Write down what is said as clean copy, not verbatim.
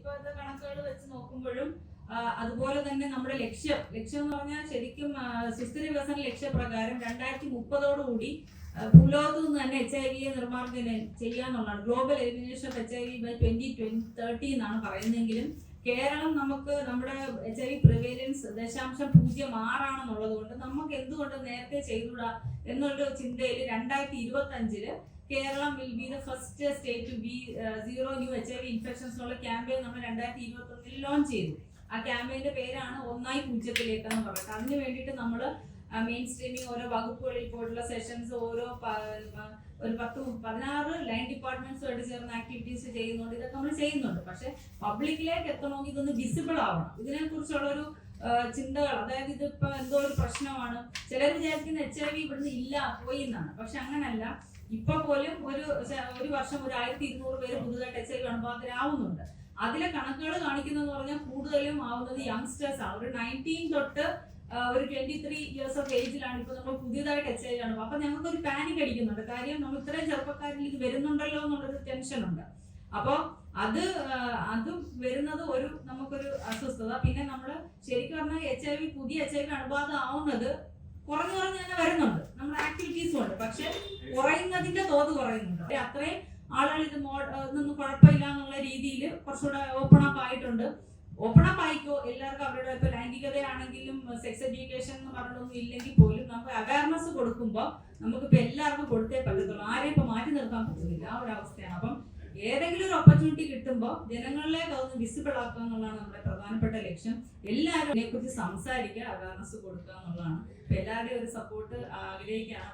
ഇപ്പോഴത്തെ കണക്കുകൾ വെച്ച് നോക്കുമ്പോഴും അതുപോലെ തന്നെ നമ്മുടെ ലക്ഷ്യം എന്ന് പറഞ്ഞാൽ ശരിക്കും സുസ്ഥിര വികസന ലക്ഷ്യപ്രകാരം 2030 ഭൂലോകത്തു നിന്ന് തന്നെ HIV നിർമ്മാർജ്ജനം ചെയ്യാന്നുള്ളതാണ്. Global elimination of HIV by 2030 എന്നാണ് പറയുന്നതെങ്കിലും കേരളം നമുക്ക് നമ്മുടെ HIV പ്രിവേലൻസ് 0.06 കൊണ്ട് നമുക്ക് എന്തുകൊണ്ട് നേരത്തെ ചെയ്തുകൂടാ എന്നുള്ള ചിന്തയിൽ 2025 Keralam will be the first state to be zero new HIV infections എന്നുള്ള ക്യാമ്പയിൻ നമ്മൾ 2021 ലോഞ്ച് ചെയ്തു. ആ ക്യാമ്പയിന്റെ പേരാണ് ഒന്നായി പൂജ്യത്തിലേക്ക് എന്ന് പറയുന്നത്. അതിന് വേണ്ടിയിട്ട് നമ്മൾ മെയിൻ സ്ട്രീമിംഗ് ഓരോ വകുപ്പുകളിൽ പോയിട്ടുള്ള സെഷൻസ് ഓരോ ഒരു 10-16 ലൈൻ ഡിപ്പാർട്ട്മെന്റ്സുമായിട്ട് ചേർന്ന് ആക്ടിവിറ്റീസ് ചെയ്യുന്നുണ്ട്. ഇതൊക്കെ നമ്മൾ ചെയ്യുന്നുണ്ട്. പക്ഷെ പബ്ലിക്കിലേക്ക് എത്തണമെങ്കിൽ ഇതൊന്ന് വിസിബിൾ ആവണം. ഇതിനെ കുറിച്ചുള്ള ഒരു ചിന്തകൾ, അതായത് ഇതിപ്പോ എന്തോ ഒരു പ്രശ്നമാണ്. ചിലർ വിചാരിക്കുന്ന HIV ഇവിടുന്ന് ഇല്ല പോയി എന്നാണ്. പക്ഷെ അങ്ങനല്ല. ഇപ്പൊ പോലും ഒരു വർഷം 1200 പേര് പുതുതായിട്ട് HIV അണുബാധിതരാവുന്നുണ്ട്. അതിലെ കണക്കുകൾ കാണിക്കുന്നതെന്ന് പറഞ്ഞാൽ കൂടുതലും ആവുന്നത് യങ്സ്റ്റേഴ്സ് ആണ്. ഒരു 19 തൊട്ട് ഒരു 23 ഇയേഴ്സ് ഓഫ് ഏജിലാണ് ഇപ്പൊ നമ്മൾ പുതിയതായിട്ട് HIV ആണ്. അപ്പൊ ഞങ്ങൾക്ക് ഒരു പാനിക് അടിക്കുന്നുണ്ട്. കാര്യം നമ്മൾ ഇത്രയും ചെറുപ്പക്കാരിൽ ഇത് വരുന്നുണ്ടല്ലോ എന്നുള്ളൊരു ടെൻഷൻ ഉണ്ട്. അപ്പൊ അത് വരുന്നത് നമുക്കൊരു അസ്വസ്ഥത. പിന്നെ നമ്മൾ ശരിക്കും പറഞ്ഞാൽ പുതിയ HIV അണുബാധ ആവുന്നത് കുറഞ്ഞു തന്നെ വരുന്നുണ്ട്. നമ്മുടെ ആക്ടിവിറ്റീസും ഉണ്ട്. പക്ഷെ കുറയുന്നതിന്റെ തോത് കുറയുന്നുണ്ട്. അത്രയും ആളുകൾ ഇതൊന്നും കുഴപ്പമില്ല എന്നുള്ള രീതിയിൽ കുറച്ചുകൂടെ ഓപ്പൺ അപ്പ് ആയിട്ടുണ്ട്. ഓപ്പൺ അപ്പ് ആയിക്കോ, എല്ലാവർക്കും അവരുടെ ഇപ്പൊ ലൈംഗികതയാണെങ്കിലും സെക്സ് എഡ്യൂക്കേഷൻ എന്ന് പറഞ്ഞൊന്നും ഇല്ലെങ്കിൽ പോലും നമുക്ക് അവയർനെസ് കൊടുക്കുമ്പോൾ നമുക്കിപ്പോ എല്ലാവർക്കും കൊടുത്തേ പറ്റത്തുള്ളൂ. ആരെയും ഇപ്പൊ മാറ്റി നിർത്താൻ പറ്റുന്നില്ല. ആ ഒരു അവസ്ഥയാണ്. അപ്പം ഏതെങ്കിലും ഒരു ഓപ്പർച്യൂണിറ്റി കിട്ടുമ്പോൾ ജനങ്ങളിലേക്ക് അതൊന്ന് വിസിബിൾ ആക്കുക എന്നുള്ളതാണ് നമ്മുടെ പ്രധാനപ്പെട്ട ലക്ഷ്യം. എല്ലാവരും ഇതിനെക്കുറിച്ച് സംസാരിക്കുക, അവയർനെസ് കൊടുക്കുക എന്നുള്ളതാണ്. എല്ലാവരുടെയും ഒരു സപ്പോർട്ട് ആഗ്രഹിക്കുകയാണ്.